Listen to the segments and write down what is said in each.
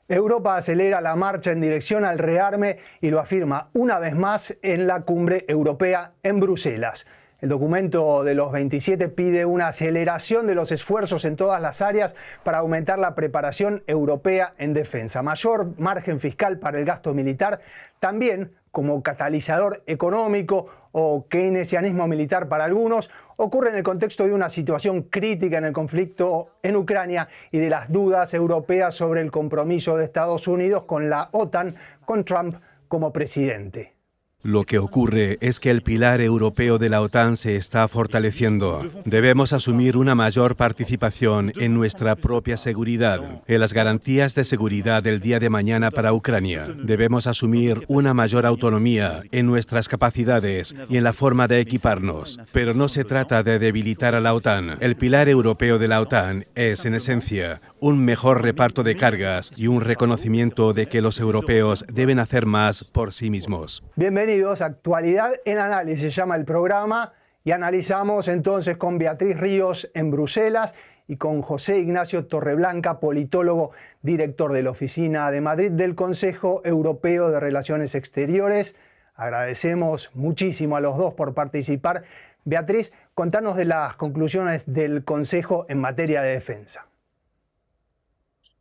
Europa acelera la marcha en dirección al rearme y lo afirma una vez más en la cumbre europea en Bruselas. El documento de los 27 pide una aceleración de los esfuerzos en todas las áreas para aumentar la preparación europea en defensa, mayor margen fiscal para el gasto militar, también como catalizador económico o keynesianismo militar para algunos, ocurre en el contexto de una situación crítica en el conflicto en Ucrania y de las dudas europeas sobre el compromiso de Estados Unidos con la OTAN, con Trump como presidente. Lo que ocurre es que el pilar europeo de la OTAN se está fortaleciendo. Debemos asumir una mayor participación en nuestra propia seguridad, en las garantías de seguridad del día de mañana para Ucrania. Debemos asumir una mayor autonomía en nuestras capacidades y en la forma de equiparnos. Pero no se trata de debilitar a la OTAN. El pilar europeo de la OTAN es, en esencia, un mejor reparto de cargas y un reconocimiento de que los europeos deben hacer más por sí mismos. Bienvenidos a Actualidad en Análisis, se llama el programa, y analizamos entonces con Beatriz Ríos en Bruselas y con José Ignacio Torreblanca, politólogo, director de la Oficina de Madrid del Consejo Europeo de Relaciones Exteriores. Agradecemos muchísimo a los dos por participar. Beatriz, contanos de las conclusiones del Consejo en materia de defensa.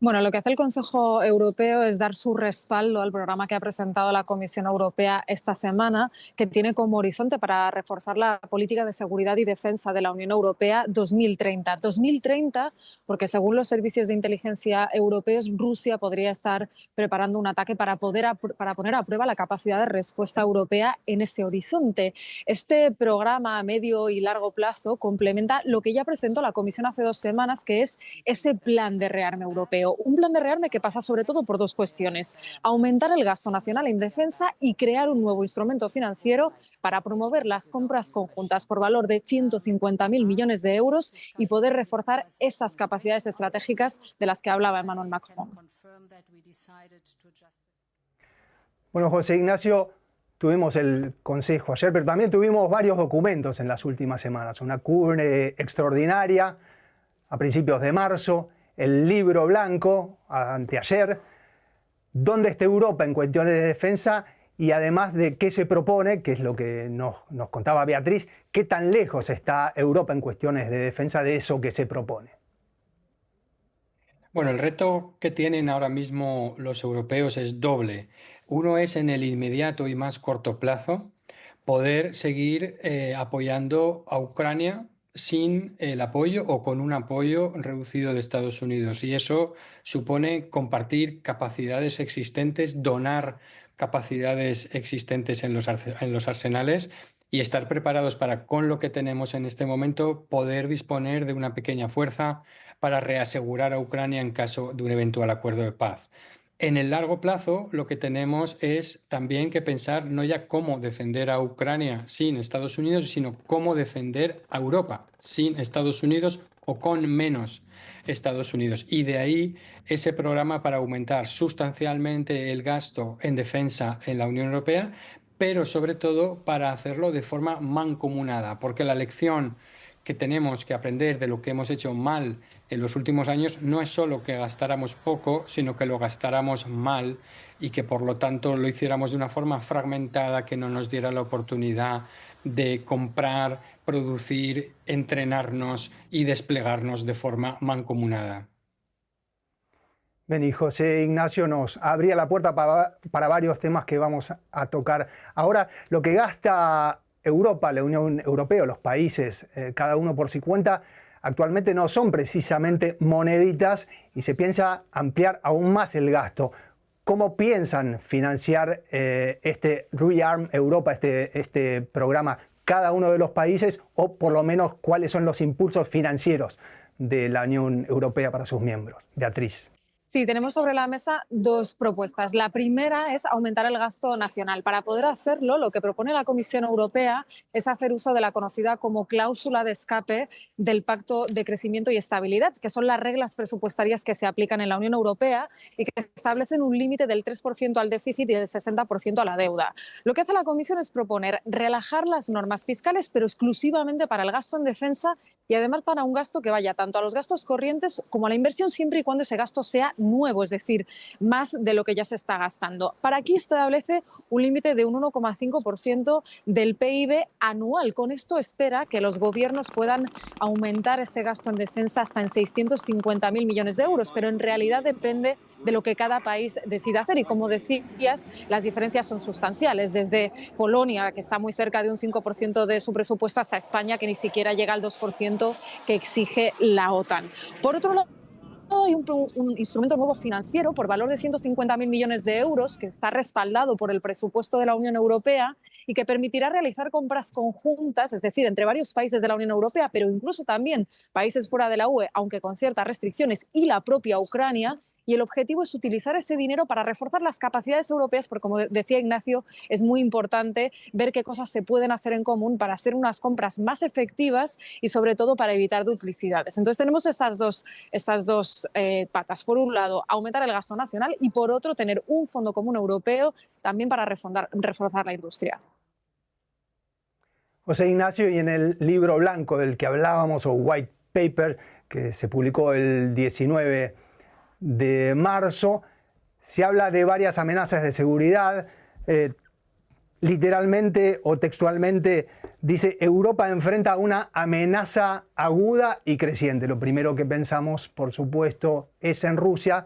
Bueno, lo que hace el Consejo Europeo es dar su respaldo al programa que ha presentado la Comisión Europea esta semana, que tiene como horizonte para reforzar la política de seguridad y defensa de la Unión Europea 2030. 2030, porque según los servicios de inteligencia europeos, Rusia podría estar preparando un ataque para poner a prueba la capacidad de respuesta europea en ese horizonte. Este programa a medio y largo plazo complementa lo que ya presentó la Comisión hace 2 semanas, que es ese plan de rearme europeo. Un plan de rearme que pasa sobre todo por 2 cuestiones: aumentar el gasto nacional en defensa y crear un nuevo instrumento financiero para promover las compras conjuntas por valor de 150.000 millones de euros y poder reforzar esas capacidades estratégicas de las que hablaba Emmanuel Macron. Bueno, José Ignacio, tuvimos el Consejo ayer, pero también tuvimos varios documentos en las últimas semanas. Una cumbre extraordinaria a principios de marzo, el libro blanco anteayer. ¿Dónde está Europa en cuestiones de defensa? Y además de qué se propone, que es lo que nos contaba Beatriz, ¿qué tan lejos está Europa en cuestiones de defensa de eso que se propone? Bueno, el reto que tienen ahora mismo los europeos es doble. Uno es en el inmediato y más corto plazo poder seguir apoyando a Ucrania sin el apoyo o con un apoyo reducido de Estados Unidos. Y eso supone compartir capacidades existentes, donar capacidades existentes en los arsenales y estar preparados para, con lo que tenemos en este momento, poder disponer de una pequeña fuerza para reasegurar a Ucrania en caso de un eventual acuerdo de paz. En el largo plazo, lo que tenemos es también que pensar no ya cómo defender a Ucrania sin Estados Unidos, sino cómo defender a Europa sin Estados Unidos o con menos Estados Unidos. Y de ahí ese programa para aumentar sustancialmente el gasto en defensa en la Unión Europea, pero sobre todo para hacerlo de forma mancomunada, porque la lección que tenemos que aprender de lo que hemos hecho mal en los últimos años no es solo que gastáramos poco, sino que lo gastáramos mal y que por lo tanto lo hiciéramos de una forma fragmentada que no nos diera la oportunidad de comprar, producir, entrenarnos y desplegarnos de forma mancomunada. Bien, y José Ignacio nos abría la puerta para varios temas que vamos a tocar. Ahora, lo que gasta Europa, la Unión Europea, los países, cada uno por su cuenta, actualmente no son precisamente moneditas y se piensa ampliar aún más el gasto. ¿Cómo piensan financiar este Rearm Europa, este programa, cada uno de los países, o por lo menos cuáles son los impulsos financieros de la Unión Europea para sus miembros? Beatriz. Sí, tenemos sobre la mesa 2 propuestas. La primera es aumentar el gasto nacional. Para poder hacerlo, lo que propone la Comisión Europea es hacer uso de la conocida como cláusula de escape del Pacto de Crecimiento y Estabilidad, que son las reglas presupuestarias que se aplican en la Unión Europea y que establecen un límite del 3% al déficit y del 60% a la deuda. Lo que hace la Comisión es proponer relajar las normas fiscales, pero exclusivamente para el gasto en defensa y además para un gasto que vaya tanto a los gastos corrientes como a la inversión, siempre y cuando ese gasto sea nuevo, es decir, más de lo que ya se está gastando. Para aquí establece un límite de un 1,5% del PIB anual. Con esto espera que los gobiernos puedan aumentar ese gasto en defensa hasta en 650.000 millones de euros, pero en realidad depende de lo que cada país decida hacer. Y como decías, las diferencias son sustanciales, desde Polonia, que está muy cerca de un 5% de su presupuesto, hasta España, que ni siquiera llega al 2% que exige la OTAN. Por otro lado, hay un instrumento nuevo financiero por valor de 150.000 millones de euros que está respaldado por el presupuesto de la Unión Europea y que permitirá realizar compras conjuntas, es decir, entre varios países de la Unión Europea, pero incluso también países fuera de la UE, aunque con ciertas restricciones, y la propia Ucrania. Y el objetivo es utilizar ese dinero para reforzar las capacidades europeas, porque como decía Ignacio, es muy importante ver qué cosas se pueden hacer en común para hacer unas compras más efectivas y sobre todo para evitar duplicidades. Entonces tenemos estas dos patas. Por un lado, aumentar el gasto nacional y por otro, tener un fondo común europeo también para reforzar la industria. José Ignacio, y en el libro blanco del que hablábamos, o white paper, que se publicó el 19 de marzo, se habla de varias amenazas de seguridad. Literalmente o textualmente dice: Europa enfrenta una amenaza aguda y creciente. Lo primero que pensamos, por supuesto, es en Rusia.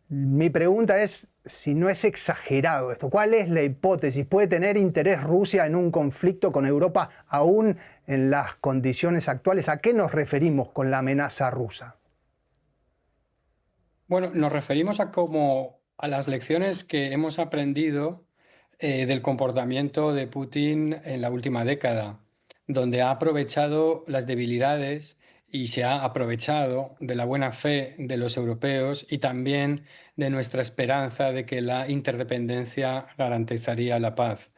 Mi pregunta es si no es exagerado esto. ¿Cuál es la hipótesis? ¿Puede tener interés Rusia en un conflicto con Europa aún en las condiciones actuales? ¿A qué nos referimos con la amenaza rusa? Bueno, nos referimos a las lecciones que hemos aprendido del comportamiento de Putin en la última década, donde ha aprovechado las debilidades y se ha aprovechado de la buena fe de los europeos y también de nuestra esperanza de que la interdependencia garantizaría la paz.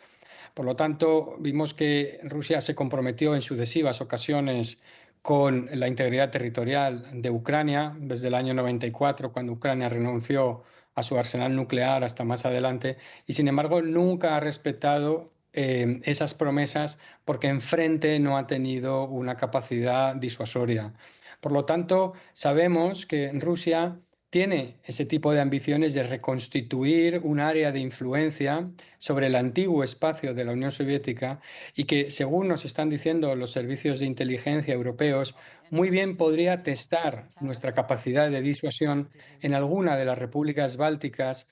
Por lo tanto, vimos que Rusia se comprometió en sucesivas ocasiones con la integridad territorial de Ucrania, desde el año 94, cuando Ucrania renunció a su arsenal nuclear, hasta más adelante, y sin embargo nunca ha respetado esas promesas porque enfrente no ha tenido una capacidad disuasoria. Por lo tanto, sabemos que Rusia tiene ese tipo de ambiciones de reconstituir un área de influencia sobre el antiguo espacio de la Unión Soviética y que, según nos están diciendo los servicios de inteligencia europeos, muy bien podría testar nuestra capacidad de disuasión en alguna de las repúblicas bálticas.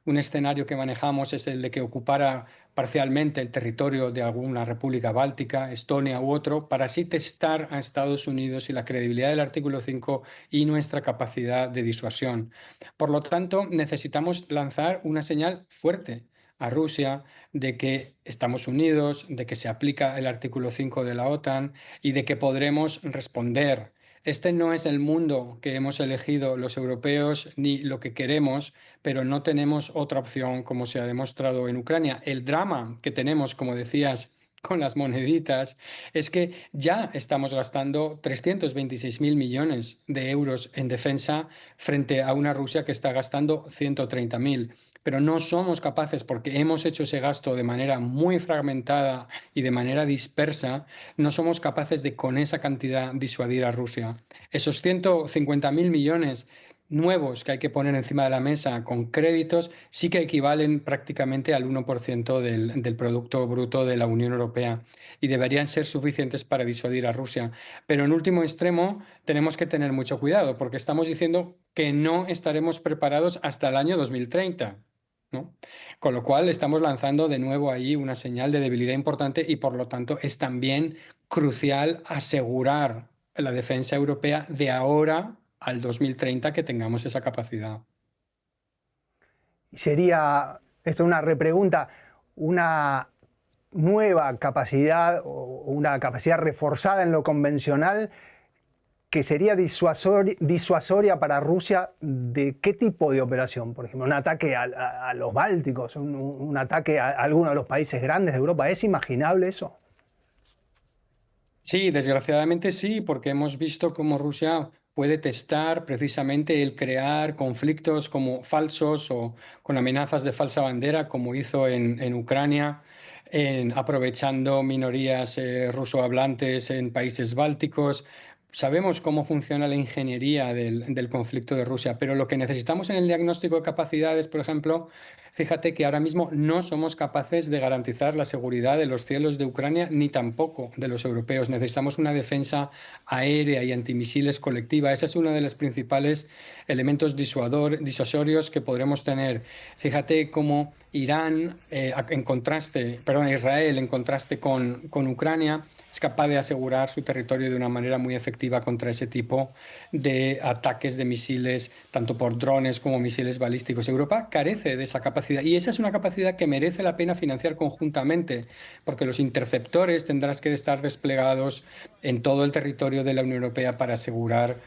Un escenario que manejamos es el de que ocupara parcialmente el territorio de alguna república báltica, Estonia u otro, para así testar a Estados Unidos y la credibilidad del artículo 5 y nuestra capacidad de disuasión. Por lo tanto, necesitamos lanzar una señal fuerte a Rusia de que estamos unidos, de que se aplica el artículo 5 de la OTAN y de que podremos responder. Este no es el mundo que hemos elegido los europeos ni lo que queremos, pero no tenemos otra opción, como se ha demostrado en Ucrania. El drama que tenemos, como decías, con las moneditas, es que ya estamos gastando 326.000 millones de euros en defensa frente a una Rusia que está gastando 130.000. Pero no somos capaces, porque hemos hecho ese gasto de manera muy fragmentada y de manera dispersa, no somos capaces de con esa cantidad disuadir a Rusia. Esos 150.000 millones nuevos que hay que poner encima de la mesa con créditos sí que equivalen prácticamente al 1% del Producto Bruto de la Unión Europea y deberían ser suficientes para disuadir a Rusia. Pero en último extremo tenemos que tener mucho cuidado, porque estamos diciendo que no estaremos preparados hasta el año 2030. ¿No? Con lo cual estamos lanzando de nuevo ahí una señal de debilidad importante y por lo tanto es también crucial asegurar la defensa europea de ahora al 2030, que tengamos esa capacidad. Sería, esto una repregunta, una nueva capacidad o una capacidad reforzada en lo convencional que sería disuasoria para Rusia. ¿De qué tipo de operación? Por ejemplo, un ataque a los bálticos, un ataque a alguno de los países grandes de Europa. ¿Es imaginable eso? Sí, desgraciadamente sí, porque hemos visto cómo Rusia puede testar precisamente el crear conflictos como falsos o con amenazas de falsa bandera, como hizo en Ucrania, aprovechando minorías rusohablantes en países bálticos, sabemos cómo funciona la ingeniería del conflicto de Rusia, pero lo que necesitamos en el diagnóstico de capacidades, por ejemplo, fíjate que ahora mismo no somos capaces de garantizar la seguridad de los cielos de Ucrania ni tampoco de los europeos. Necesitamos una defensa aérea y antimisiles colectiva. Ese es uno de los principales elementos disuasorios que podremos tener. Fíjate cómo Israel en contraste con Ucrania, es capaz de asegurar su territorio de una manera muy efectiva contra ese tipo de ataques de misiles, tanto por drones como misiles balísticos. Europa carece de esa capacidad y esa es una capacidad que merece la pena financiar conjuntamente, porque los interceptores tendrán que estar desplegados en todo el territorio de la Unión Europea para asegurar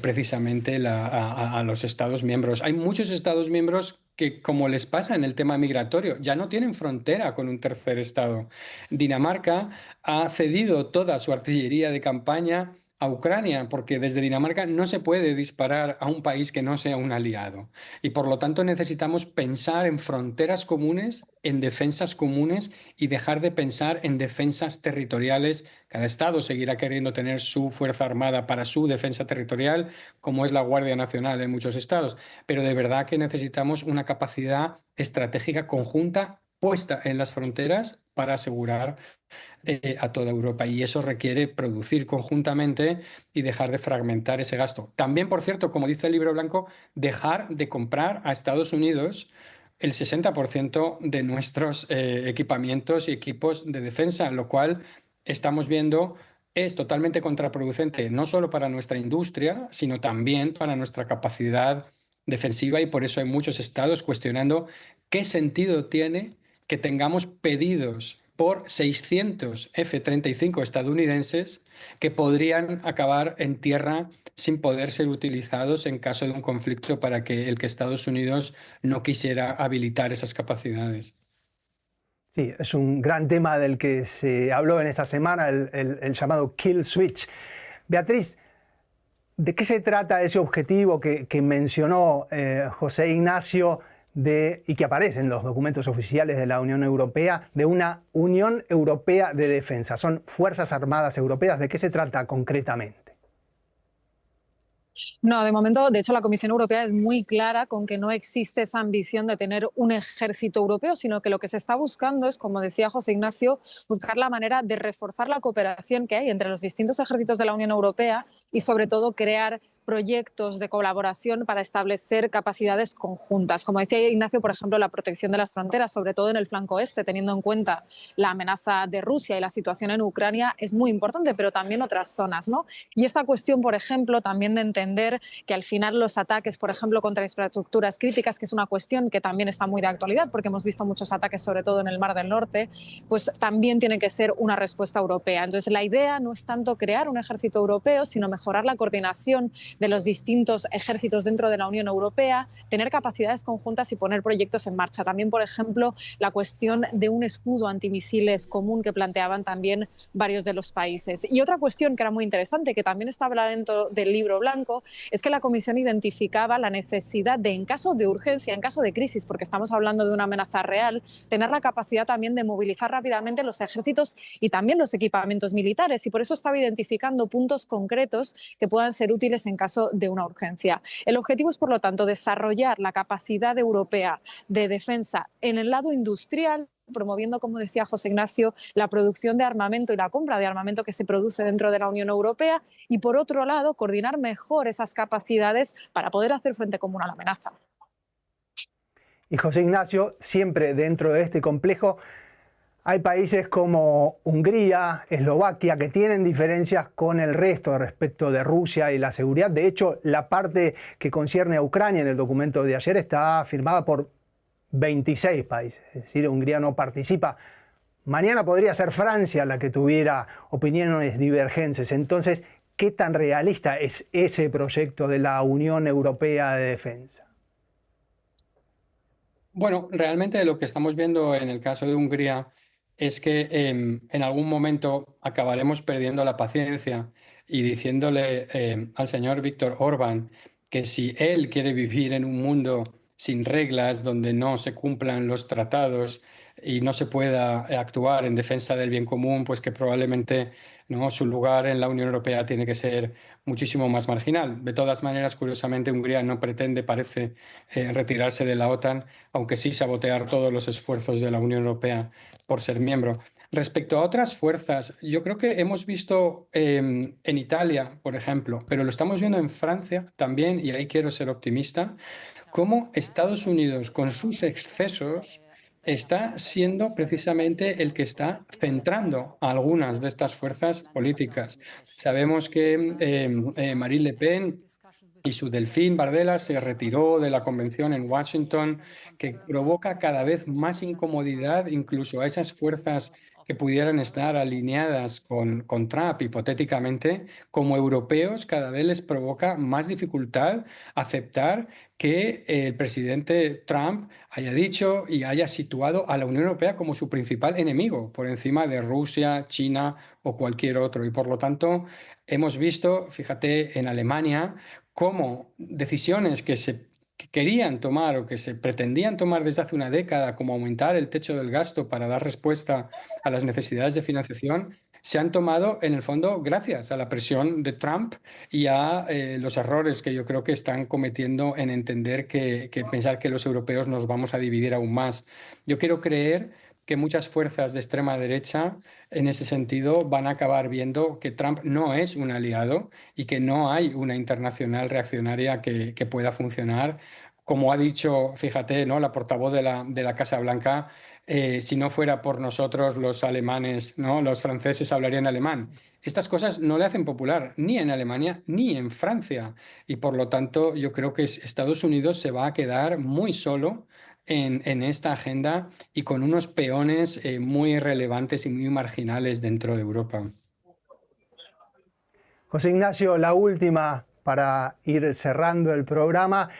precisamente a los Estados miembros. Hay muchos Estados miembros que, como les pasa en el tema migratorio, ya no tienen frontera con un tercer Estado. Dinamarca ha cedido toda su artillería de campaña a Ucrania, porque desde Dinamarca no se puede disparar a un país que no sea un aliado. Y por lo tanto necesitamos pensar en fronteras comunes, en defensas comunes y dejar de pensar en defensas territoriales. Cada estado seguirá queriendo tener su fuerza armada para su defensa territorial, como es la Guardia Nacional en muchos estados. Pero de verdad que necesitamos una capacidad estratégica conjunta puesta en las fronteras para asegurar a toda Europa y eso requiere producir conjuntamente y dejar de fragmentar ese gasto. También, por cierto, como dice el Libro Blanco, dejar de comprar a Estados Unidos el 60% de nuestros equipamientos y equipos de defensa, lo cual estamos viendo es totalmente contraproducente, no solo para nuestra industria, sino también para nuestra capacidad defensiva y por eso hay muchos estados cuestionando qué sentido tiene que tengamos pedidos por 600 F-35 estadounidenses que podrían acabar en tierra sin poder ser utilizados en caso de un conflicto para que Estados Unidos no quisiera habilitar esas capacidades. Sí, es un gran tema del que se habló en esta semana, el llamado kill switch. Beatriz, ¿de qué se trata ese objetivo que mencionó José Ignacio y que aparece en los documentos oficiales de la Unión Europea, de una Unión Europea de Defensa? Son Fuerzas Armadas Europeas. ¿De qué se trata concretamente? No, de momento, de hecho, la Comisión Europea es muy clara con que no existe esa ambición de tener un ejército europeo, sino que lo que se está buscando es, como decía José Ignacio, buscar la manera de reforzar la cooperación que hay entre los distintos ejércitos de la Unión Europea y, sobre todo, crear proyectos de colaboración para establecer capacidades conjuntas. Como decía Ignacio, por ejemplo, la protección de las fronteras, sobre todo en el flanco este, teniendo en cuenta la amenaza de Rusia y la situación en Ucrania, es muy importante, pero también otras zonas, ¿no? Y esta cuestión, por ejemplo, también de entender que al final los ataques, por ejemplo, contra infraestructuras críticas, que es una cuestión que también está muy de actualidad, porque hemos visto muchos ataques, sobre todo en el Mar del Norte, pues también tiene que ser una respuesta europea. Entonces, la idea no es tanto crear un ejército europeo, sino mejorar la coordinación de los distintos ejércitos dentro de la Unión Europea, tener capacidades conjuntas y poner proyectos en marcha. También, por ejemplo, la cuestión de un escudo antimisiles común que planteaban también varios de los países. Y otra cuestión que era muy interesante, que también está hablada dentro del Libro Blanco, es que la Comisión identificaba la necesidad de, en caso de urgencia, en caso de crisis, porque estamos hablando de una amenaza real, tener la capacidad también de movilizar rápidamente los ejércitos y también los equipamientos militares. Y por eso estaba identificando puntos concretos que puedan ser útiles en caso de una urgencia. El objetivo es, por lo tanto, desarrollar la capacidad europea de defensa en el lado industrial, promoviendo, como decía José Ignacio, la producción de armamento y la compra de armamento que se produce dentro de la Unión Europea y, por otro lado, coordinar mejor esas capacidades para poder hacer frente común a la amenaza. Y José Ignacio, siempre dentro de este complejo, hay países como Hungría, Eslovaquia, que tienen diferencias con el resto respecto de Rusia y la seguridad. De hecho, la parte que concierne a Ucrania en el documento de ayer está firmada por 26 países. Es decir, Hungría no participa. Mañana podría ser Francia la que tuviera opiniones divergentes. Entonces, ¿qué tan realista es ese proyecto de la Unión Europea de Defensa? Bueno, realmente lo que estamos viendo en el caso de Hungría es que en algún momento acabaremos perdiendo la paciencia y diciéndole al señor Viktor Orbán que si él quiere vivir en un mundo sin reglas, donde no se cumplan los tratados, y no se pueda actuar en defensa del bien común, pues que probablemente, ¿no?, su lugar en la Unión Europea tiene que ser muchísimo más marginal. De todas maneras, curiosamente, Hungría no pretende, parece, retirarse de la OTAN, aunque sí sabotear todos los esfuerzos de la Unión Europea por ser miembro. Respecto a otras fuerzas, yo creo que hemos visto en Italia, por ejemplo, pero lo estamos viendo en Francia también, y ahí quiero ser optimista, cómo Estados Unidos, con sus excesos, está siendo precisamente el que está centrando a algunas de estas fuerzas políticas. Sabemos que Marine Le Pen y su delfín Bardella se retiró de la convención en Washington, que provoca cada vez más incomodidad incluso a esas fuerzas que pudieran estar alineadas con Trump, hipotéticamente. Como europeos, cada vez les provoca más dificultad aceptar que el presidente Trump haya dicho y haya situado a la Unión Europea como su principal enemigo, por encima de Rusia, China o cualquier otro. Y por lo tanto, hemos visto, fíjate, en Alemania, cómo decisiones que querían tomar o que se pretendían tomar desde hace una década, como aumentar el techo del gasto para dar respuesta a las necesidades de financiación, se han tomado en el fondo gracias a la presión de Trump y a los errores que yo creo que están cometiendo en entender que pensar que los europeos nos vamos a dividir aún más. Yo quiero creer que muchas fuerzas de extrema derecha en ese sentido van a acabar viendo que Trump no es un aliado y que no hay una internacional reaccionaria que pueda funcionar. Como ha dicho, fíjate, ¿no?, la portavoz de la Casa Blanca, si no fuera por nosotros los alemanes, ¿no?, los franceses hablarían alemán. Estas cosas no le hacen popular ni en Alemania ni en Francia, y por lo tanto yo creo que Estados Unidos se va a quedar muy solo en esta agenda y con unos peones muy relevantes y muy marginales dentro de Europa. José Ignacio, la última para ir cerrando el programa.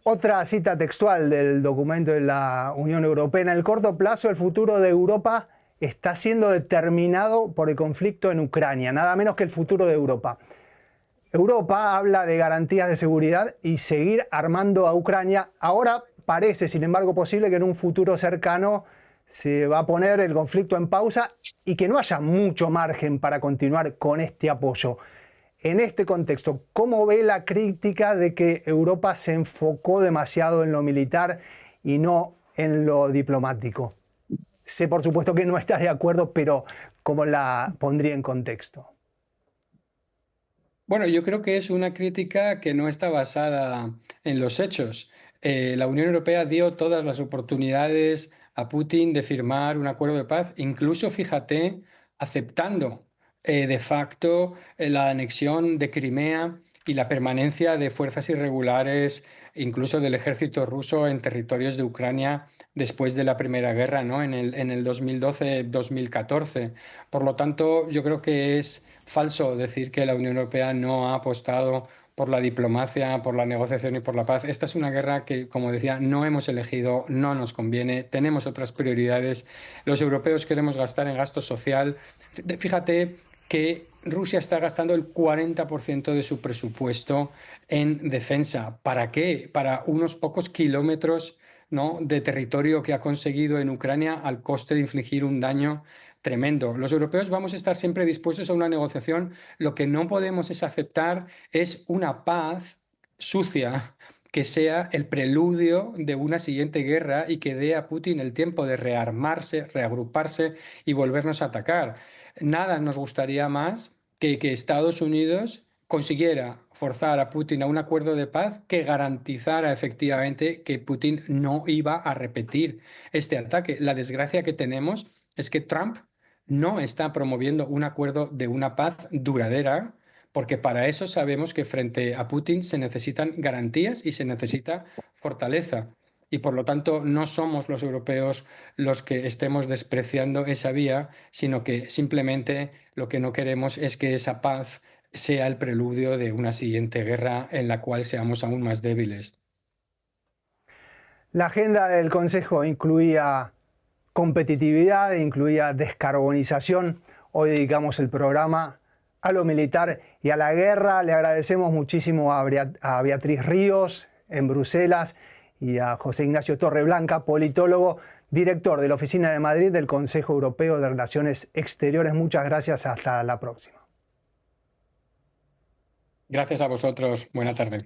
Otra cita textual del documento de la Unión Europea. En el corto plazo, el futuro de Europa está siendo determinado por el conflicto en Ucrania, nada menos que el futuro de Europa. Europa habla de garantías de seguridad y seguir armando a Ucrania. Ahora parece, sin embargo, posible que en un futuro cercano se va a poner el conflicto en pausa y que no haya mucho margen para continuar con este apoyo. En este contexto, ¿cómo ve la crítica de que Europa se enfocó demasiado en lo militar y no en lo diplomático? Sé, por supuesto, que no estás de acuerdo, pero ¿cómo la pondría en contexto? Bueno, yo creo que es una crítica que no está basada en los hechos. La Unión Europea dio todas las oportunidades a Putin de firmar un acuerdo de paz, incluso, fíjate, aceptando de facto la anexión de Crimea y la permanencia de fuerzas irregulares, incluso del ejército ruso en territorios de Ucrania después de la Primera Guerra, ¿no?, en el 2012-2014. Por lo tanto, yo creo que es falso decir que la Unión Europea no ha apostado por la diplomacia, por la negociación y por la paz. Esta es una guerra que, como decía, no hemos elegido, no nos conviene, tenemos otras prioridades. Los europeos queremos gastar en gasto social. Fíjate que Rusia está gastando el 40% de su presupuesto en defensa. ¿Para qué? Para unos pocos kilómetros, ¿no?, de territorio que ha conseguido en Ucrania al coste de infligir un daño tremendo. Los europeos vamos a estar siempre dispuestos a una negociación. Lo que no podemos aceptar es una paz sucia que sea el preludio de una siguiente guerra y que dé a Putin el tiempo de rearmarse, reagruparse y volvernos a atacar. Nada nos gustaría más que Estados Unidos consiguiera forzar a Putin a un acuerdo de paz que garantizara efectivamente que Putin no iba a repetir este ataque. La desgracia que tenemos es que Trump no está promoviendo un acuerdo de una paz duradera, porque para eso sabemos que frente a Putin se necesitan garantías y se necesita fortaleza. Y por lo tanto no somos los europeos los que estemos despreciando esa vía, sino que simplemente lo que no queremos es que esa paz sea el preludio de una siguiente guerra en la cual seamos aún más débiles. La agenda del Consejo incluía competitividad, incluía descarbonización. Hoy dedicamos el programa a lo militar y a la guerra. Le agradecemos muchísimo a Beatriz Ríos en Bruselas y a José Ignacio Torreblanca, politólogo, director de la Oficina de Madrid del Consejo Europeo de Relaciones Exteriores. Muchas gracias, hasta la próxima. Gracias a vosotros, buena tarde.